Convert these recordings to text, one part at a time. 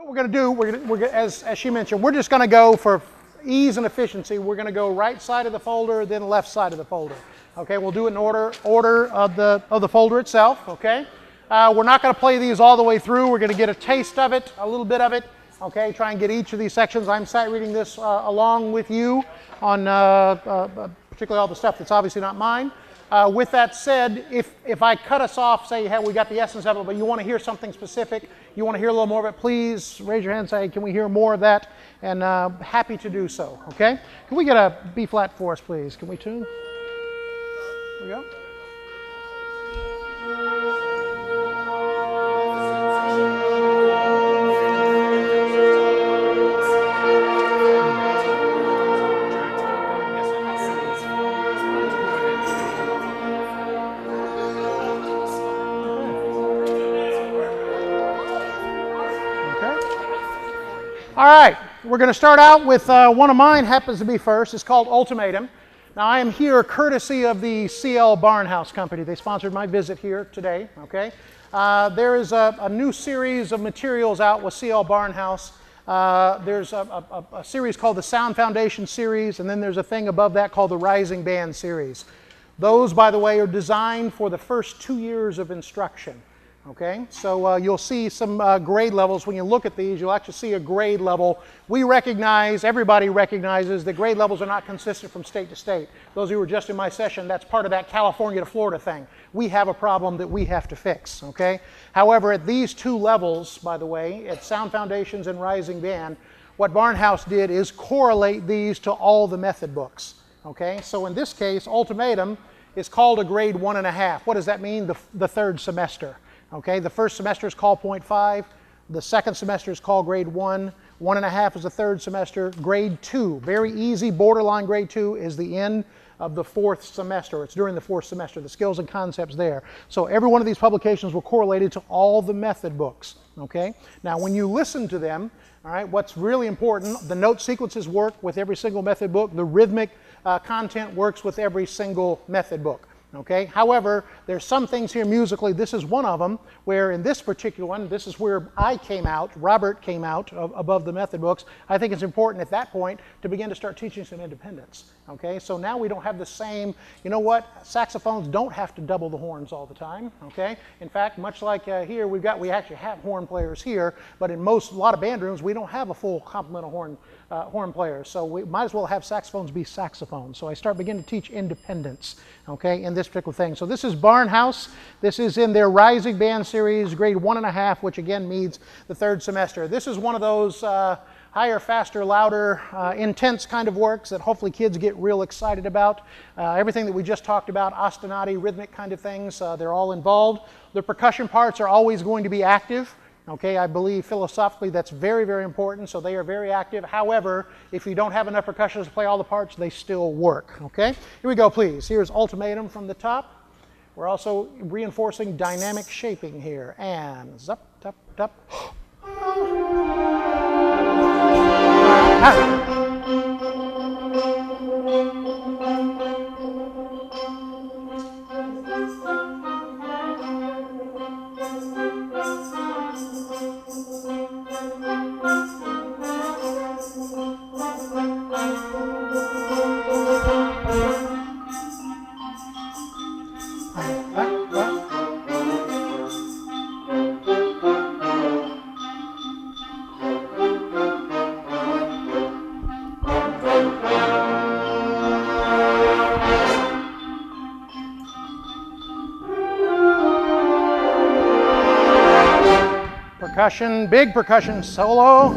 What we're going to do, as she mentioned, we're just going to go for ease and efficiency. We're going to go right side of the folder, then left side of the folder. Okay, we'll do it in order of the folder itself. Okay, we're not going to play these all the way through. We're going to get a taste of it, a little bit of it. Okay, try and get each of these sections. I'm sight reading this along with you on particularly all the stuff that's obviously not mine. With that said, if I cut us off, say, hey, we got the essence of it, but you want to hear something specific, you want to hear a little more of it, please raise your hand and say, can we hear more of that? And happy to do so, okay? Can we get a B flat for us, please? Can we tune? Here we go. All right, we're going to start out with one of mine, happens to be first. It's called Ultimatum. Now, I am here courtesy of the CL Barnhouse Company. They sponsored my visit here today, okay? There is a new series of materials out with CL Barnhouse. There's a series called the Sound Foundation series, and then there's a thing above that called the Rising Band series. Those, by the way, are designed for the first 2 years of instruction. Okay, so you'll see some grade levels. When you look at these, you'll actually see a grade level. We recognize, everybody recognizes that grade levels are not consistent from state to state. Those who were just in my session, that's part of that California to Florida thing. We have a problem that we have to fix, okay? However, at these two levels, by the way, at Sound Foundations and Rising Band, what Barnhouse did is correlate these to all the method books, okay? So in this case, Ultimatum is called a grade 1.5. What does that mean? The third semester. Okay, the first semester is called 0.5. The second semester is called grade 1. 1.5 is the third semester. Grade 2, very easy, borderline grade 2 is the end of the fourth semester. It's during the fourth semester, the skills and concepts there. So every one of these publications will correlate it to all the method books. Okay, now when you listen to them, all right, what's really important, the note sequences work with every single method book. The rhythmic content works with every single method book. Okay. However, there's some things here musically. This is one of them where in this particular one, this is where I came out, Robert came out above the method books. I think it's important at that point to begin to start teaching some independence. Okay. So now we don't have the same, you know what, saxophones don't have to double the horns all the time. Okay. In fact, much like here, we actually have horn players here, but in a lot of band rooms, we don't have a full complement of horn players. So we might as well have saxophones be saxophones. So I start beginning to teach independence, okay, in this particular thing. So this is Barnhouse. This is in their Rising Band series, grade 1.5, which again means the third semester. This is one of those higher, faster, louder, intense kind of works that hopefully kids get real excited about. Everything that we just talked about, ostinati, rhythmic kind of things, they're all involved. The percussion parts are always going to be active. Okay, I believe philosophically that's very, very important, so they are very active. However, if you don't have enough percussionists to play all the parts, they still work. Okay, here we go, please. Here's Ultimatum from the top. We're also reinforcing dynamic shaping here. And zup, tup, tup. Percussion, big percussion solo.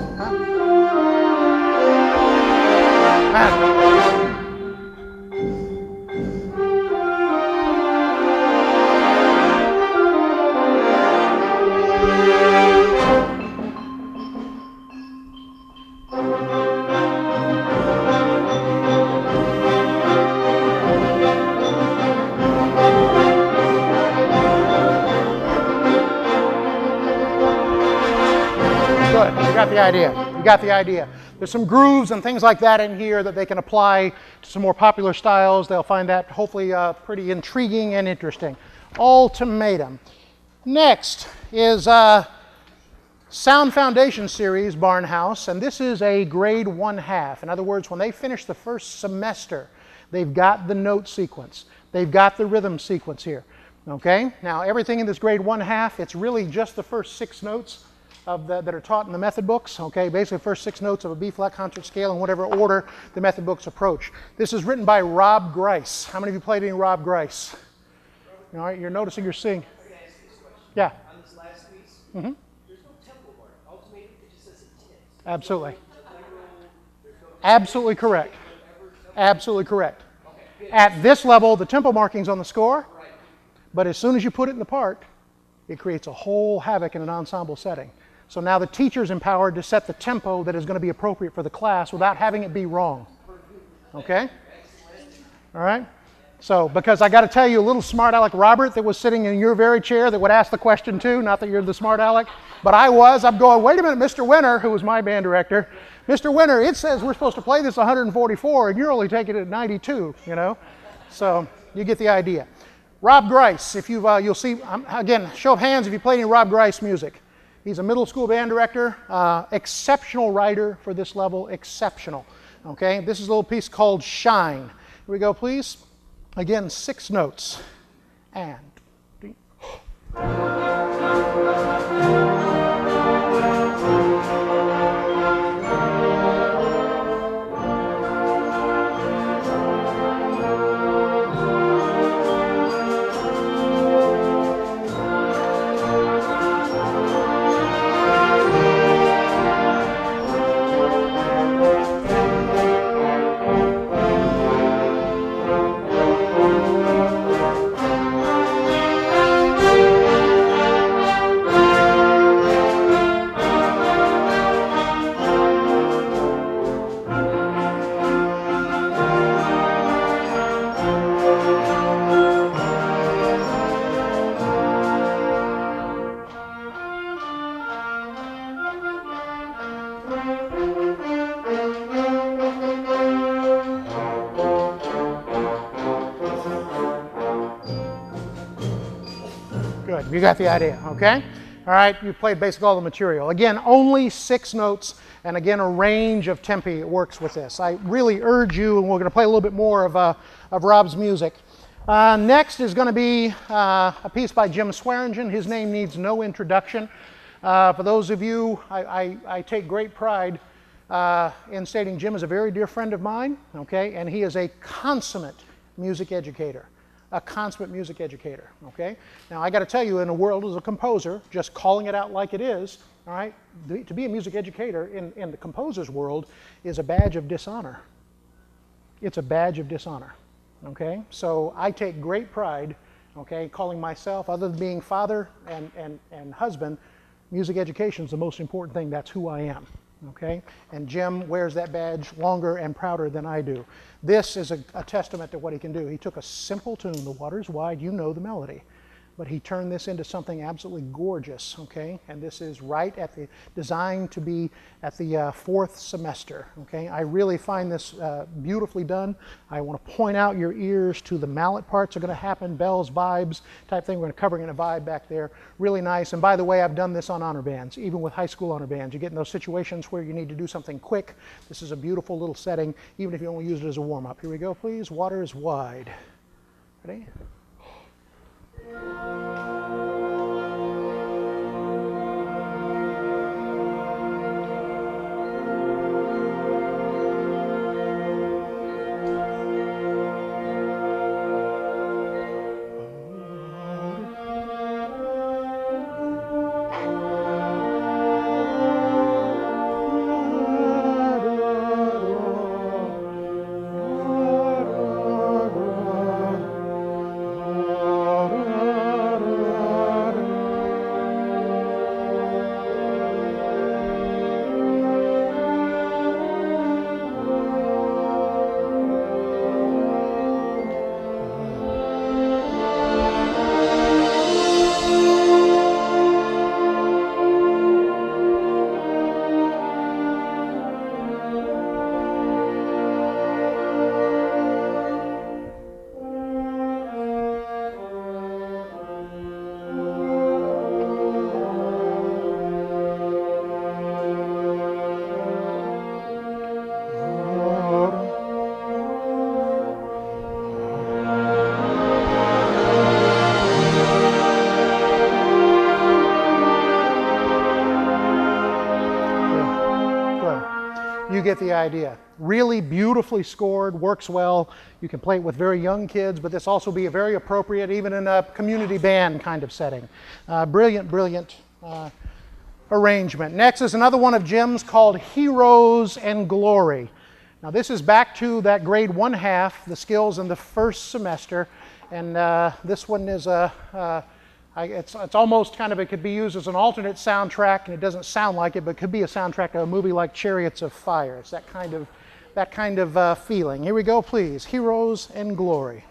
Good, you got the idea. You got the idea. There's some grooves and things like that in here that they can apply to some more popular styles. They'll find that hopefully pretty intriguing and interesting. Ultimatum. Next is Sound Foundation Series Barnhouse, and this is a grade 1/2. In other words, when they finish the first semester, they've got the note sequence. They've got the rhythm sequence here. Okay? Now, everything in this grade 1/2, it's really just the first 6 notes that are taught in the method books. Okay? Basically, the first 6 notes of a B-flat concert scale in whatever order the method books approach. This is written by Rob Grice. How many of you played any Rob Grice? All right, you're noticing, you're seeing. I'm going to ask you this question. Yeah. On this last piece, Mm-hmm. there's no tempo mark. Ultimatum, it just says a 10. Absolutely. There's no Absolutely correct. Absolutely correct. Okay, At this level, the tempo marking's on the score, right. but as soon as you put it in the part, it creates a whole havoc in an ensemble setting. So now the teacher's empowered to set the tempo that is going to be appropriate for the class without having it be wrong. Okay? All right? So, because I got to tell you, a little smart aleck Robert that was sitting in your very chair that would ask the question too, not that you're the smart aleck, but I'm going, wait a minute, Mr. Winter, who was my band director, Mr. Winter, it says we're supposed to play this 144 and you're only taking it at 92, you know? So, you get the idea. Rob Grice, if you'll see, again, show of hands if you play any Rob Grice music. He's a middle school band director, exceptional writer for this level, exceptional. Okay, this is a little piece called Shine. Here we go, please. Again, 6 notes. And. Good, you got the idea, okay? All right, you played basically all the material. Again, only 6 notes, and again, a range of tempi works with this. I really urge you, and we're going to play a little bit more of Rob's music. Next is going to be a piece by Jim Swearingen. His name needs no introduction. For those of you, I take great pride in stating Jim is a very dear friend of mine, okay? And he is a consummate music educator. A consummate music educator, okay? Now, I got to tell you, in a world as a composer, just calling it out like it is, all right, to be a music educator in the composer's world is a badge of dishonor. It's a badge of dishonor, okay? So I take great pride, okay, calling myself, other than being father and husband, music education is the most important thing. That's who I am, okay? And Jim wears that badge longer and prouder than I do. This is a testament to what he can do. He took a simple tune, The Water's Wide, you know the melody, but he turned this into something absolutely gorgeous, okay? And this is right at the, designed to be at the 4th semester, okay? I really find this beautifully done. I want to point out your ears to the mallet parts are going to happen, bells, vibes, type thing. We're going to cover in a vibe back there. Really nice. And by the way, I've done this on honor bands, even with high school honor bands. You get in those situations where you need to do something quick. This is a beautiful little setting, even if you only use it as a warm-up. Here we go, please. Water is wide. Ready? get the idea. Really beautifully scored, works well. You can play it with very young kids, but this also be very appropriate even in a community band kind of setting. Brilliant, brilliant arrangement. Next is another one of Jim's called Heroes and Glory. Now this is back to that grade 1/2, the skills in the first semester, and this one is it's almost kind of, it could be used as an alternate soundtrack, and it doesn't sound like it, but it could be a soundtrack to a movie like Chariots of Fire. It's that kind of feeling. Here we go, please. Heroes and Glory.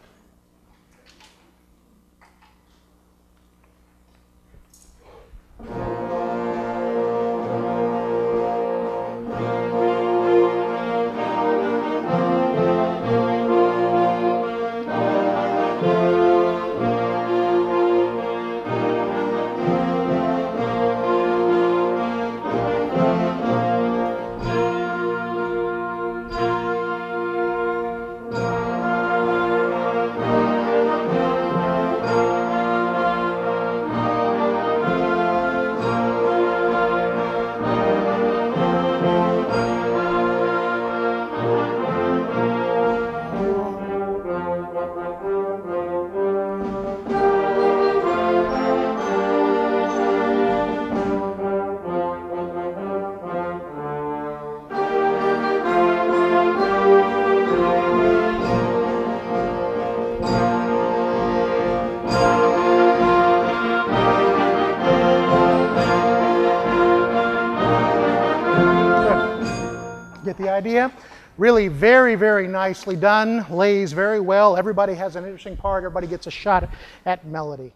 Get the idea? Really very, very nicely done. Lays very well. Everybody has an interesting part. Everybody gets a shot at melody.